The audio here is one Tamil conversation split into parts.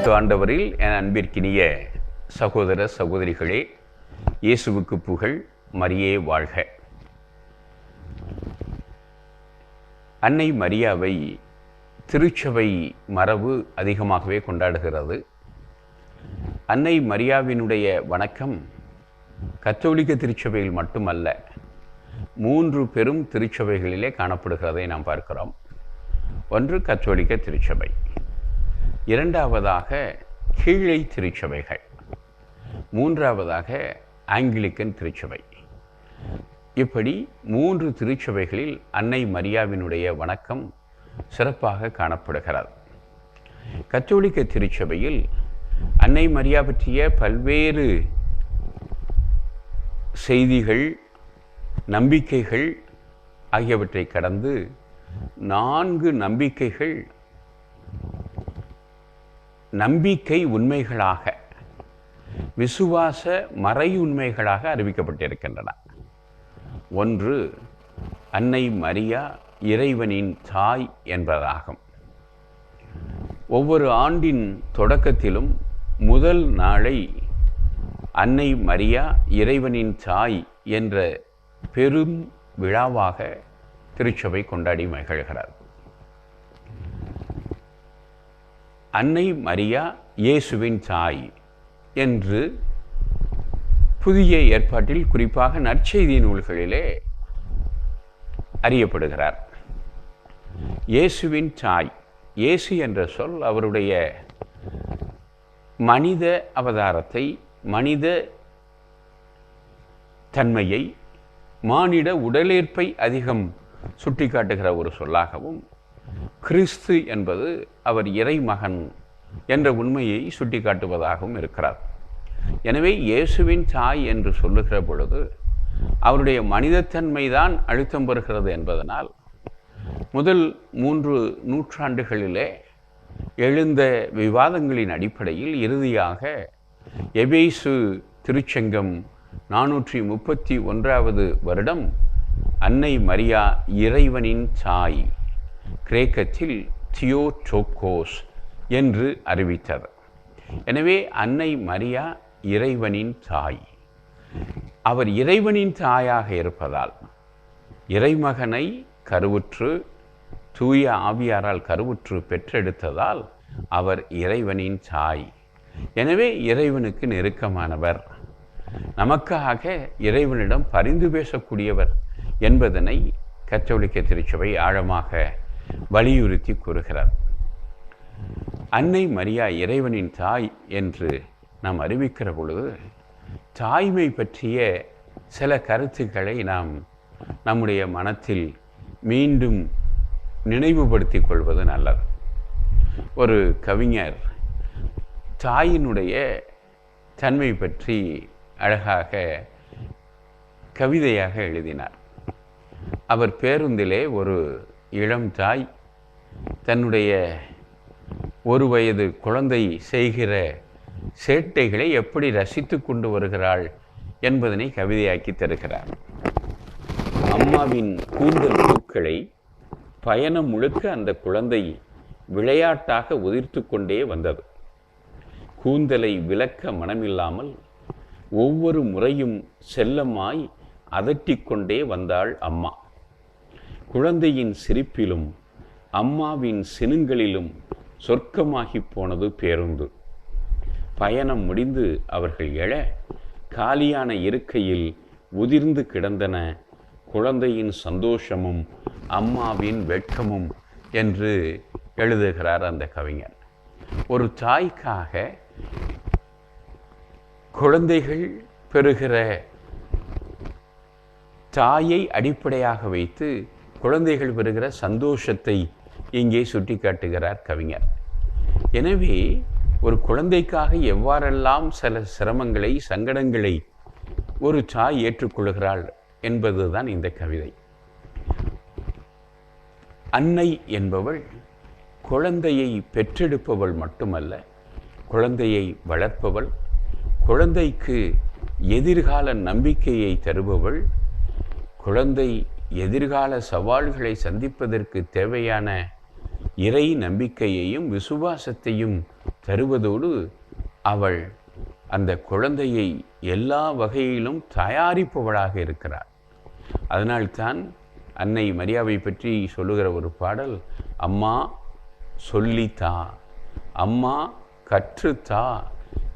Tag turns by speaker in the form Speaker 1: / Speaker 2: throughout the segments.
Speaker 1: கிறிஸ்து ஆண்டவரில் என் அன்பிற்கினிய சகோதர சகோதரிகளே, இயேசுவுக்கு புகழ், மரியே வாழ்க. அன்னை மரியாவை திருச்சபை மரபு அதிகமாகவே கொண்டாடுகிறது. அன்னை மரியாவினுடைய வணக்கம் கத்தோலிக்க திருச்சபையில் மட்டுமல்ல, 3 பெரும் திருச்சபைகளிலே காணப்படுகிறதை நாம் பார்க்கிறோம். ஒன்று கத்தோலிக்க திருச்சபை, இரண்டாவதாக கீழை திருச்சபைகள், மூன்றாவதாக ஆங்கிலிக்கன் திருச்சபை. இப்படி 3 திருச்சபைகளில் அன்னை மரியாவினுடைய வணக்கம் சிறப்பாக காணப்படுகிறது. கத்தோலிக்க திருச்சபையில் அன்னை மரியா பற்றிய பல்வேறு செய்திகள், நம்பிக்கைகள் ஆகியவற்றை கடந்து 4 நம்பிக்கைகள் நம்பிக்கை உண்மைகளாக, விசுவாச மறையுண்மைகளாக அறிவிக்கப்பட்டிருக்கின்றன. ஒன்று, அன்னை மரியா இறைவனின் தாய் என்பதாகும். ஒவ்வொரு ஆண்டின் தொடக்கத்திலும் முதல் நாளை அன்னை மரியா இறைவனின் தாய் என்ற பெரும் விழாவாக திருச்சபை கொண்டாடி மகிழ்கிறது. அன்னை மரியா இயேசுவின் தாய் என்று புதிய ஏற்பாட்டில், குறிப்பாக நற்செய்தி நூல்களிலே அறியப்படுகிறார். இயேசுவின் தாய். இயேசு என்ற சொல் அவருடைய மனித அவதாரத்தை, மனித தன்மையை, மானிட உடலேற்பை அதிகம் சுட்டிக்காட்டுகிற ஒரு சொல்லாகவும், கிறிஸ்து என்பது அவர் இறைமகன் என்ற உண்மையை சுட்டிக்காட்டுவதாகவும் இருக்கிறார். எனவே இயேசுவின் தாய் என்று சொல்லுகிற பொழுது அவருடைய மனிதத்தன்மைதான் அழுத்தம் பெறுகிறது என்பதனால், முதல் 3 நூற்றாண்டுகளிலே எழுந்த விவாதங்களின் அடிப்படையில் இறுதியாக எபேசு திருச்சங்கம் 431வது வருடம் அன்னை மரியா இறைவனின் தாய், கிரேக்கத்தில் தியோடோக்கோஸ் என்று அறிவித்தது. எனவே அன்னை மரியா இறைவனின் தாய். அவர் இறைவனின் தாயாக இருப்பதால், இறைமகனை கருவுற்று தூய ஆவியாரால் கருவுற்று பெற்றெடுத்ததால் அவர் இறைவனின் தாய். எனவே இறைவனுக்கு நெருக்கமானவர், நமக்காக இறைவனிடம் பரிந்து பேசக்கூடியவர் என்பதனை கத்தோலிக்க திருச்சபை ஆழமாக வலியுறுத்தி கூறுகிறார். அன்னை மரியா இறைவனின் தாய் என்று நாம் அறிவிக்கிற பொழுது, தாய்மை பற்றிய சில கருத்துக்களை நாம் நம்முடைய மனத்தில் மீண்டும் நினைவுபடுத்திக் கொள்வது நல்லது. ஒரு கவிஞர் தாயினுடைய தன்மை பற்றி அழகாக கவிதையாக எழுதினார். அவர் பேருந்திலே ஒரு இளம் தாய் தன்னுடைய 1 வயது குழந்தை செய்கிற சேட்டைகளை எப்படி ரசித்து கொண்டு வருகிறாள் என்பதனை கவிதையாக்கி தருகிறார். அம்மாவின் கூந்தல் பூக்களை பயணம் முழுக்க அந்த குழந்தை விளையாட்டாக உதிர்த்து கொண்டே வந்தது. கூந்தலை விலக்க மனமில்லாமல் ஒவ்வொரு முறையும் செல்லமாய் அதட்டிக்கொண்டே வந்தாள் அம்மா. குழந்தையின் சிரிப்பிலும் அம்மாவின் சினுங்களிலும் சொர்க்கமாகி போனது பேருந்து. பயணம் முடிந்து அவர்கள் எழ, காலியான இருக்கையில் உதிர்ந்து கிடந்தன குழந்தையின் சந்தோஷமும் அம்மாவின் வெட்கமும் என்று எழுதுகிறார் அந்த கவிஞர். ஒரு தாய்க்காக குழந்தைகள் பெறுகிற தாயை அடிப்படையாக வைத்து குழந்தைகள் பெறுகிற சந்தோஷத்தை இங்கே சுட்டி காட்டுகிறார் கவிஞர். எனவே ஒரு குழந்தைக்காக எவ்வாறெல்லாம் சில சிரமங்களை, சங்கடங்களை ஒரு தாய் ஏற்றுக்கொள்கிறாள் என்பதுதான் இந்த கவிதை. அன்னை என்பவள் குழந்தையை பெற்றெடுப்பவள் மட்டுமல்ல, குழந்தையை வளர்ப்பவள், குழந்தைக்கு எதிர்கால நம்பிக்கையை தருபவள், குழந்தை எதிர்கால சவால்களை சந்திப்பதற்கு தேவையான இறை நம்பிக்கையையும் விசுவாசத்தையும் தருவதோடு அவள் அந்த குழந்தையை எல்லா வகையிலும் தயாரிப்பவளாக இருக்கிறார். அதனால்தான் அன்னை மரியாவை பற்றி சொல்லுகிற ஒரு பாடல், அம்மா சொல்லித்தா, அம்மா கற்றுத்தா,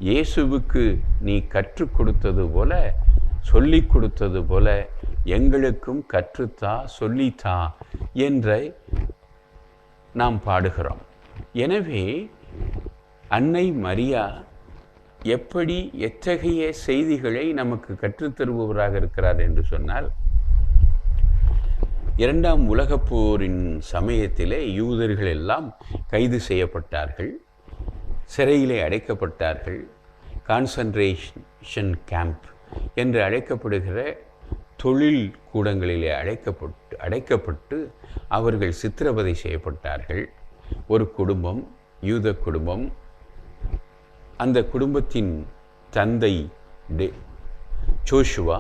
Speaker 1: இயேசுவுக்கு நீ கற்றுக் கொடுத்தது போல, சொல்லிக் கொடுத்தது போல எங்களுக்கும் கற்றுத்தா, சொல்லித்தா என்ற நாம் பாடுகிறோம். எனவே அன்னை மரியா எப்படி எத்தகைய செய்திகளை நமக்கு கற்றுத்தருபவராக இருக்கிறார் என்று சொன்னால், இரண்டாம் உலகப் போரின் சமயத்திலே யூதர்கள் எல்லாம் கைது செய்யப்பட்டார்கள், சிறையிலே அடைக்கப்பட்டார்கள். கான்சன்ட்ரேஷன் கேம்ப் என்று அழைக்கப்படுகிற தொழில் கூடங்களிலே அடைக்கப்பட்டு அவர்கள் சித்திரவதை செய்யப்பட்டார்கள். ஒரு குடும்பம், யூத குடும்பம், அந்த குடும்பத்தின் தந்தை ஜோஷுவா,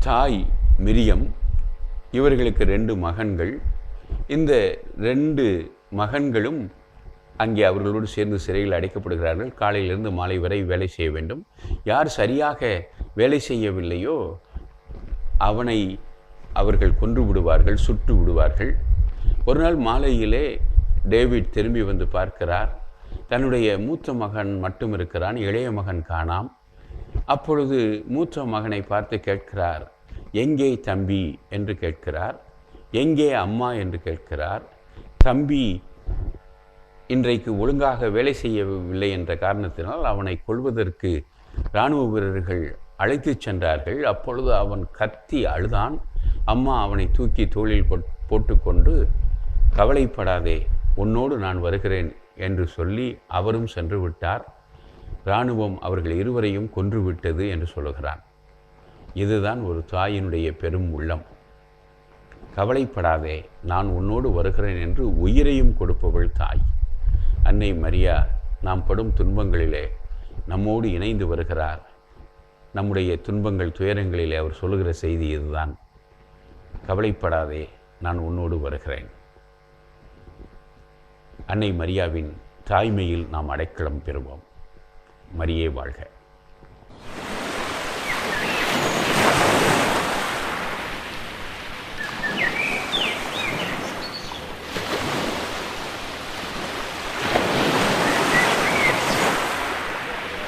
Speaker 1: தாய் மிரியம், இவர்களுக்கு 2 மகன்கள். இந்த 2 மகன்களும் அங்கே அவர்களோடு சேர்ந்து சிறையில் அடைக்கப்படுகிறார்கள். காலையிலிருந்து மாலை வரை வேலை செய்ய வேண்டும். யார் சரியாக வேலை செய்யவில்லையோ அவனை அவர்கள் கொன்று விடுவார்கள், சுட்டு விடுவார்கள். ஒரு நாள் மாலையிலே டேவிட் திரும்பி வந்து பார்க்கிறார். தன்னுடைய மூத்த மகன் மட்டும் இருக்கிறான், இளைய மகன் காணாம். அப்பொழுது மூத்த மகனை பார்த்து கேட்கிறார், எங்கே தம்பி என்று கேட்கிறார். எங்கே அம்மா என்று கேட்கிறார். தம்பி இன்றைக்கு ஒழுங்காக வேலை செய்யவில்லை என்ற காரணத்தினால் அவனை கொல்வதற்கு இராணுவ வீரர்கள் அழைத்து சென்றார்கள். அப்பொழுது அவன் கத்தி அழுதான். அம்மா அவனை தூக்கி தோளில் போட்டுக்கொண்டு, கவலைப்படாதே, உன்னோடு நான் வருகிறேன் என்று சொல்லி அவரும் சென்று விட்டார். இராணுவம் அவர்கள் இருவரையும் கொன்றுவிட்டது என்று சொல்லுகிறான். இதுதான் ஒரு தாயினுடைய பெரும் உள்ளம். கவலைப்படாதே, நான் உன்னோடு வருகிறேன் என்று உயிரையும் கொடுப்பவள் தாய். அன்னை மரியா நாம் படும் துன்பங்களிலே நம்மோடு இணைந்து வருகிறார். நம்முடைய துன்பங்கள், துயரங்களிலே அவர் சொல்லுகிற செய்தி இதுதான், கவலைப்படாதே, நான் உன்னோடு வருகிறேன். அன்னை மரியாவின் தாய்மையில் நாம் அடைக்கலம் பெறுவோம். மரியே வாழ்க.